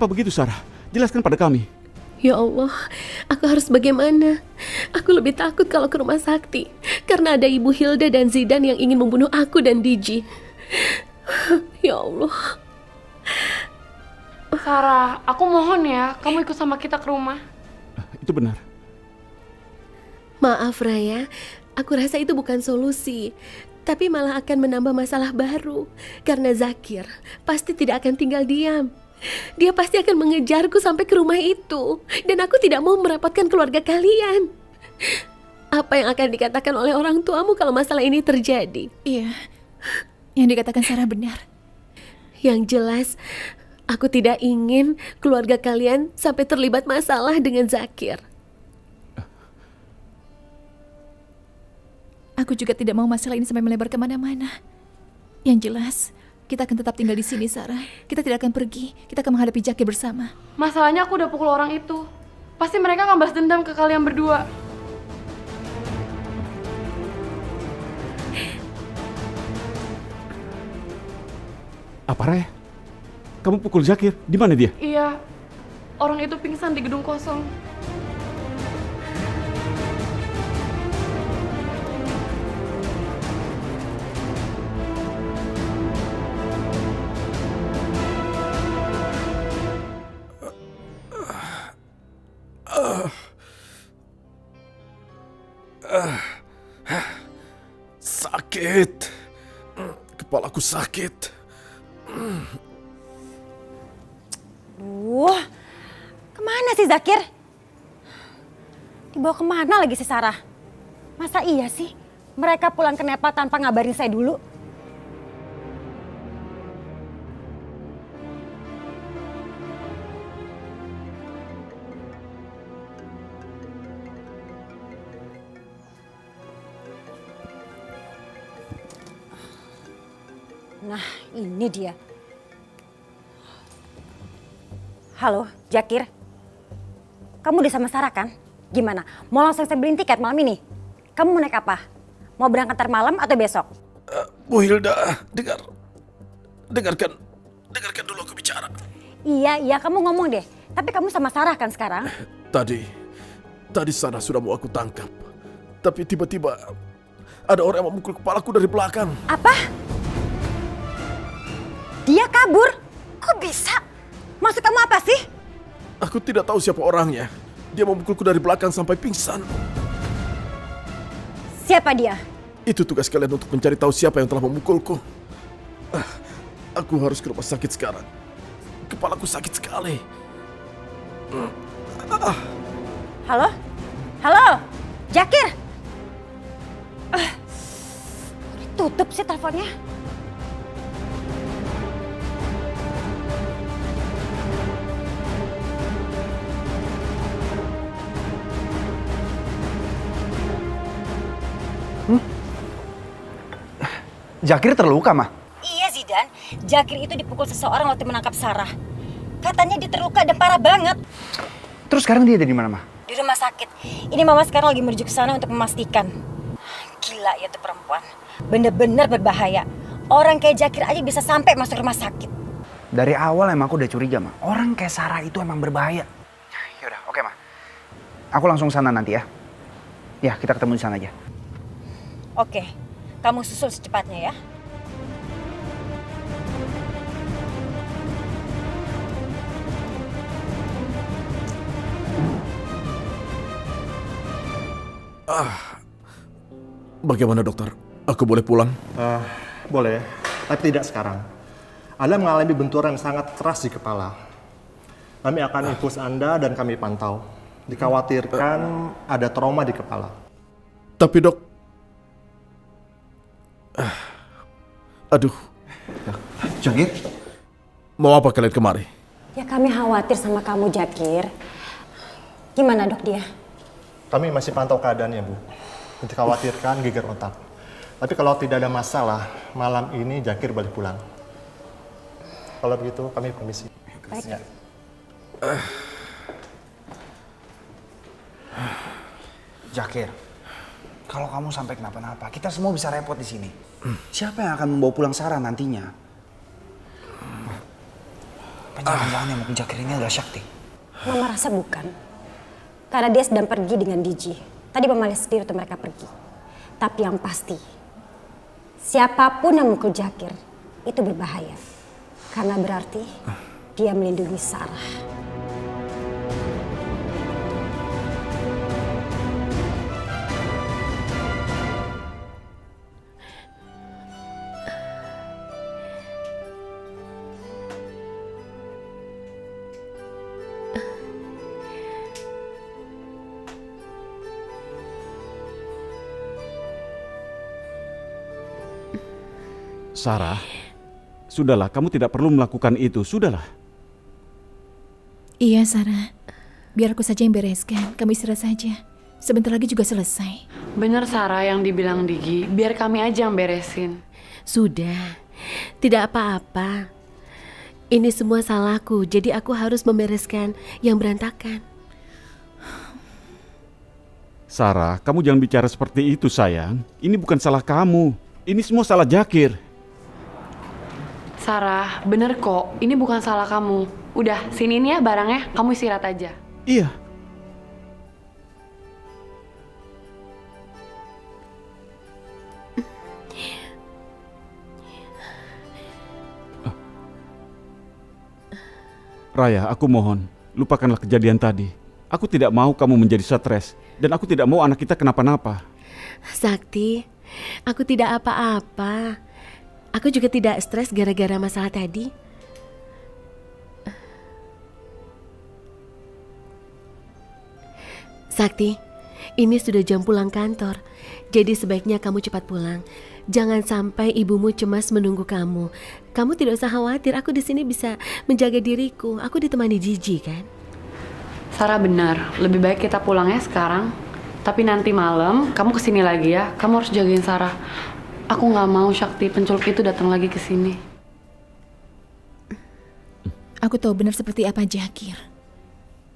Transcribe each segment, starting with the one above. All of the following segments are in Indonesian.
Kenapa begitu, Sarah? Jelaskan pada kami. Ya Allah, aku harus bagaimana? Aku lebih takut kalau ke rumah sakti. Karena ada Ibu Hilda dan Zidan yang ingin membunuh aku dan Diji. Ya Allah. Sarah, aku mohon ya, kamu ikut sama kita ke rumah. Itu benar. Maaf Raya, aku rasa itu bukan solusi. Tapi malah akan menambah masalah baru. Karena Zakir pasti tidak akan tinggal diam. Dia pasti akan mengejarku sampai ke rumah itu. Dan aku tidak mau merepotkan keluarga kalian. Apa yang akan dikatakan oleh orang tuamu kalau masalah ini terjadi? Iya, yang dikatakan Sarah benar. Yang jelas, aku tidak ingin keluarga kalian sampai terlibat masalah dengan Zakir. Aku juga tidak mau masalah ini sampai melebar kemana-mana. Yang jelas, kita akan tetap tinggal di sini, Sarah. Kita tidak akan pergi. Kita akan menghadapi Zakir bersama. Masalahnya aku udah pukul orang itu. Pasti mereka akan balas dendam ke kalian berdua. Apa, Raya? Kamu pukul Zakir? Di mana dia? Iya, orang itu pingsan di gedung kosong. Sakit. Kepalaku sakit. Duh, kemana sih Zakir? Dibawa kemana lagi si Sarah? Masa iya sih mereka pulang ke Nepal tanpa ngabarin saya dulu? Nah, ini dia. Halo, Zakir. Kamu udah sama Sarah kan? Gimana? Mau langsung saya beliin tiket malam ini? Kamu mau naik apa? Mau berangkat ntar malam atau besok? Bu Hilda, dengarkan dulu aku bicara. Iya, kamu ngomong deh. Tapi kamu sama Sarah kan sekarang? Tadi Sarah sudah mau aku tangkap. Tapi tiba-tiba ada orang yang memukul kepalaku dari belakang. Apa? Dia kabur? Kok bisa? Maksud kamu apa sih? Aku tidak tahu siapa orangnya. Dia memukulku dari belakang sampai pingsan. Siapa dia? Itu tugas kalian untuk mencari tahu siapa yang telah memukulku. Aku harus ke rumah sakit sekarang. Kepalaku sakit sekali. Halo? Halo? Zakir? Tutup sih teleponnya. Zakir terluka, Mah? Iya Zidan, Zakir itu dipukul seseorang waktu menangkap Sarah. Katanya dia terluka dan parah banget. Terus sekarang dia ada di mana, Mah? Di rumah sakit. Ini mama sekarang lagi menuju ke sana untuk memastikan. Gila ya tuh perempuan. Bener-bener berbahaya. Orang kayak Zakir aja bisa sampai masuk rumah sakit. Dari awal emang aku udah curiga, Mah. Orang kayak Sarah itu emang berbahaya. Yaudah, oke, Mah. Aku langsung sana nanti ya. Ya, kita ketemu di sana aja. Oke, kamu susul secepatnya ya. Bagaimana dokter? Aku boleh pulang? Boleh, tapi tidak sekarang. Anda mengalami benturan yang sangat keras di kepala. Kami akan infus Anda dan kami pantau. Dikhawatirkan ada trauma di kepala. Tapi dok... Aduh. Zakir? Mau apa kalian kemari? Ya kami khawatir sama kamu Zakir. Gimana dok dia? Kami masih pantau keadaannya, Bu. Dikhawatirkan geger otak. Tapi kalau tidak ada masalah, malam ini Zakir balik pulang. Kalau begitu, kami permisi. Baik. Ya. Zakir, kalau kamu sampai kenapa-napa, kita semua bisa repot di sini. Siapa yang akan membawa pulang Sarah nantinya? Jangan-jangan yang mukul Jakir ini adalah Sakti. Mama rasa bukan. Karena dia sedang pergi dengan Diji. Tadi Mama lihat sendiri tuh mereka pergi. Tapi yang pasti, siapapun yang mukul Jakir itu berbahaya. Karena berarti dia melindungi Sarah. Sarah, sudahlah, kamu tidak perlu melakukan itu, sudahlah. Iya, Sarah. Biar aku saja yang bereskan. Kamu istirahat saja. Sebentar lagi juga selesai. Bener Sarah yang dibilang Digi, biar kami aja yang beresin. Sudah, tidak apa-apa. Ini semua salahku, jadi aku harus membereskan yang berantakan. Sarah, kamu jangan bicara seperti itu, sayang. Ini bukan salah kamu. Ini semua salah Jakir. Sarah, bener kok, ini bukan salah kamu. Udah, siniin ya barangnya, kamu istirahat aja. Iya. Raya, aku mohon, lupakanlah kejadian tadi. Aku tidak mau kamu menjadi stres, dan aku tidak mau anak kita kenapa-napa. Sakti, aku tidak apa-apa. Aku juga tidak stres gara-gara masalah tadi. Sakti, ini sudah jam pulang kantor. Jadi sebaiknya kamu cepat pulang. Jangan sampai ibumu cemas menunggu kamu. Kamu tidak usah khawatir, aku di sini bisa menjaga diriku. Aku ditemani Gigi kan. Sarah benar, lebih baik kita pulangnya sekarang. Tapi nanti malam kamu kesini lagi ya. Kamu harus jagain Sarah. Aku nggak mau Sakti penculik itu datang lagi ke sini. Aku tahu benar seperti apa Jakir.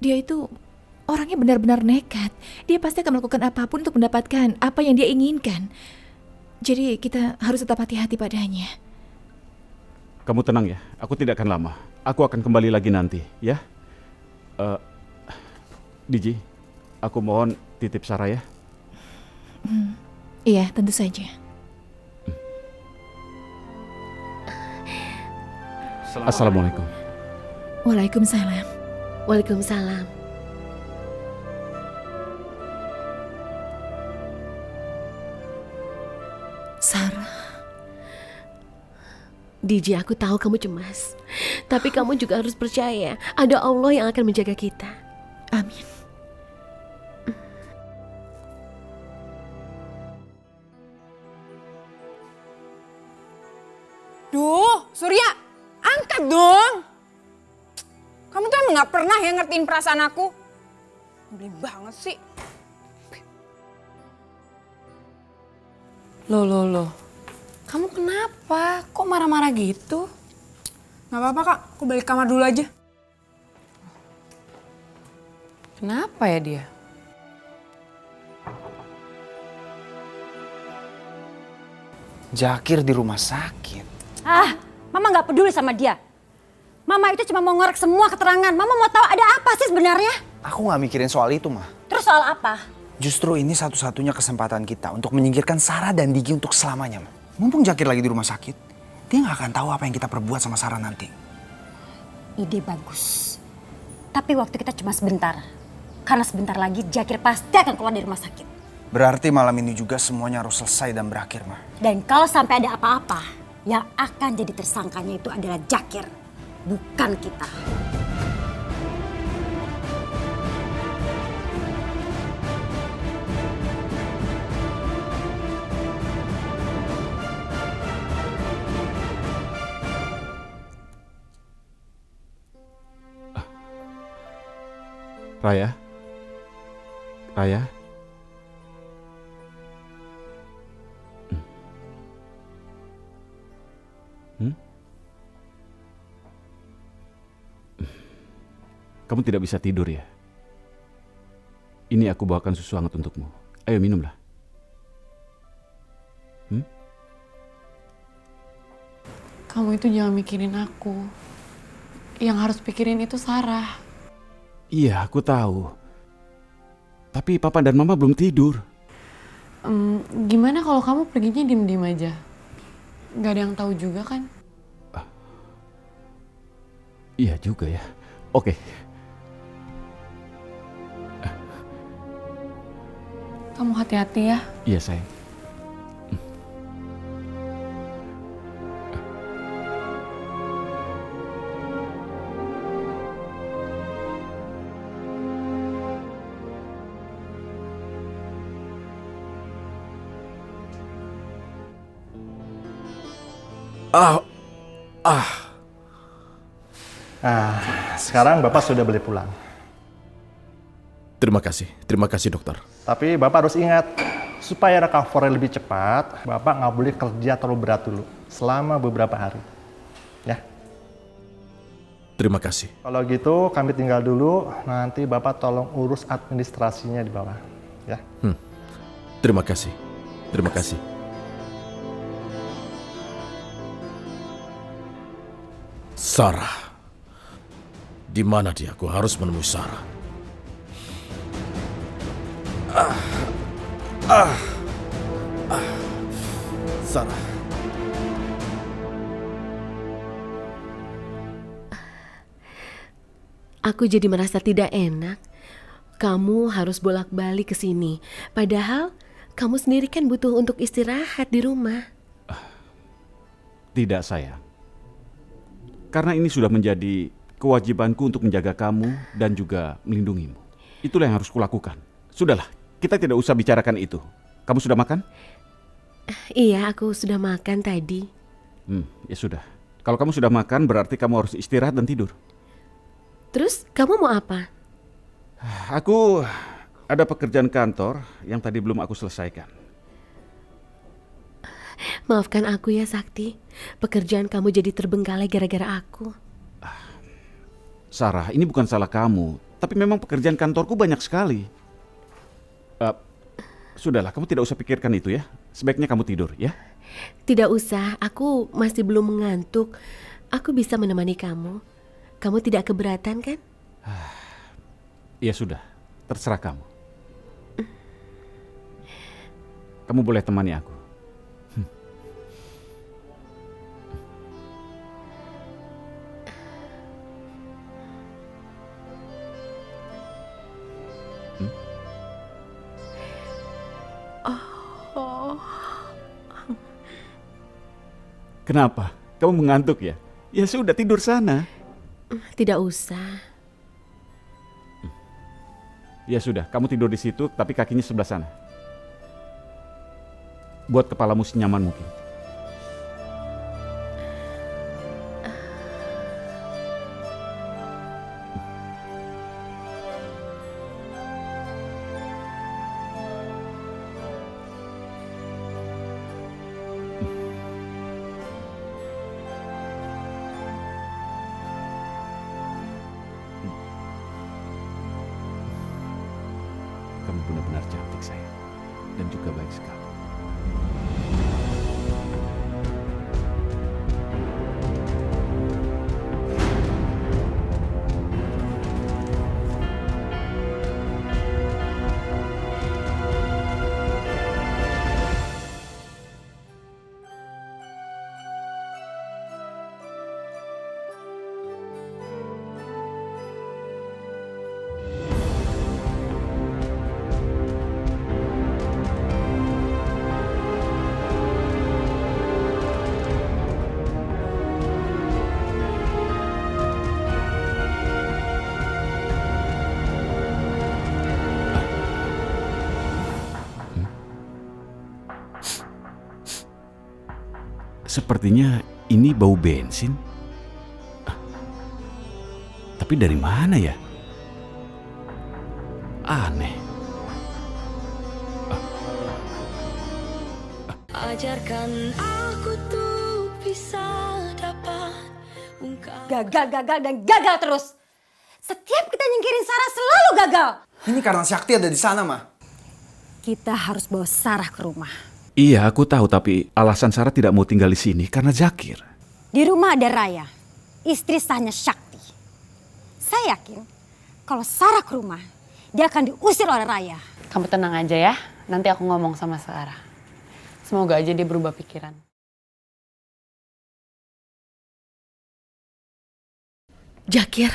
Dia itu orangnya benar-benar nekat. Dia pasti akan melakukan apapun untuk mendapatkan apa yang dia inginkan. Jadi kita harus tetap hati-hati padanya. Kamu tenang ya, aku tidak akan lama. Aku akan kembali lagi nanti, ya. Diji, aku mohon titip Sarah ya. Iya, tentu saja. Assalamualaikum. Waalaikumsalam. Waalaikumsalam. Sarah. Diji, aku tahu kamu cemas. Tapi kamu juga harus percaya, ada Allah yang akan menjaga kita. Amin. Duh, Surya, angkat dong. Kamu tuh emang gak pernah ya ngertiin perasaan aku. Nyebelin banget sih. Loh. Kamu kenapa? Kok marah-marah gitu? Gak apa-apa kak, aku balik kamar dulu aja. Kenapa ya dia? Jakir di rumah sakit. Mama gak peduli sama dia. Mama itu cuma mau ngorek semua keterangan. Mama mau tahu ada apa sih sebenarnya. Aku nggak mikirin soal itu, Ma. Terus soal apa? Justru ini satu-satunya kesempatan kita untuk menyingkirkan Sarah dan Digi untuk selamanya, Ma. Mumpung Jakir lagi di rumah sakit, dia nggak akan tahu apa yang kita perbuat sama Sarah nanti. Ide bagus. Tapi waktu kita cuma sebentar. Karena sebentar lagi Jakir pasti akan keluar dari rumah sakit. Berarti malam ini juga semuanya harus selesai dan berakhir, Ma. Dan kalau sampai ada apa-apa, yang akan jadi tersangkanya itu adalah Jakir, bukan kita. Raya? Raya? Kamu tidak bisa tidur ya? Ini aku bawakan susu hangat untukmu. Ayo minumlah. Kamu itu jangan mikirin aku. Yang harus pikirin itu Sarah. Iya, aku tahu. Tapi papa dan mama belum tidur. Gimana kalau kamu perginya diem-diem aja? Gak ada yang tahu juga kan? Iya juga ya. Oke. Kamu hati-hati ya. Iya sayang. Sekarang Bapak sudah boleh pulang. Terima kasih dokter. Tapi Bapak harus ingat, supaya recovery lebih cepat, Bapak nggak boleh kerja terlalu berat dulu, selama beberapa hari. Ya. Terima kasih. Kalau gitu kami tinggal dulu, nanti Bapak tolong urus administrasinya di bawah. Ya. Terima kasih. Terima kasih. Sarah. Di mana dia? Aku harus menemui Sarah. Sarah. Aku jadi merasa tidak enak. Kamu harus bolak-balik ke sini. Padahal kamu sendiri kan butuh untuk istirahat di rumah. Tidak sayang. Karena ini sudah menjadi kewajibanku untuk menjaga kamu dan juga melindungimu. Itulah yang harus kulakukan. Sudahlah, kita tidak usah bicarakan itu. Kamu sudah makan? Iya, aku sudah makan tadi. Ya sudah. Kalau kamu sudah makan, berarti kamu harus istirahat dan tidur. Terus, kamu mau apa? Aku ada pekerjaan kantor yang tadi belum aku selesaikan. Maafkan aku ya, Sakti. Pekerjaan kamu jadi terbengkalai gara-gara aku. Sarah, ini bukan salah kamu. Tapi memang pekerjaan kantorku banyak sekali. Sudahlah, kamu tidak usah pikirkan itu ya. Sebaiknya kamu tidur ya. Tidak usah, aku masih belum mengantuk. Aku bisa menemani kamu. Kamu tidak keberatan kan? Ya sudah, terserah kamu. Kamu boleh temani aku. Kenapa? Kamu mengantuk ya? Ya sudah, tidur sana. Tidak usah. Ya sudah, kamu tidur di situ, tapi kakinya sebelah sana. Buat kepalamu senyaman mungkin. Kamu benar-benar cantik sayang. Dan juga baik sekali. Sepertinya ini bau bensin. Tapi dari mana ya? Aneh. Ajarkan aku tuh bisa dapat Gagal dan gagal terus. Setiap kita nyingkirin Sarah selalu gagal. Ini karena Sakti ada di sana, Ma. Kita harus bawa Sarah ke rumah. Iya, aku tahu, tapi alasan Sarah tidak mau tinggal di sini karena Zakir. Di rumah ada Raya, istri sahnya Sakti. saya yakin kalau Sarah ke rumah, dia akan diusir oleh Raya. Kamu tenang aja ya, nanti aku ngomong sama Sarah. Semoga aja dia berubah pikiran. Jakir,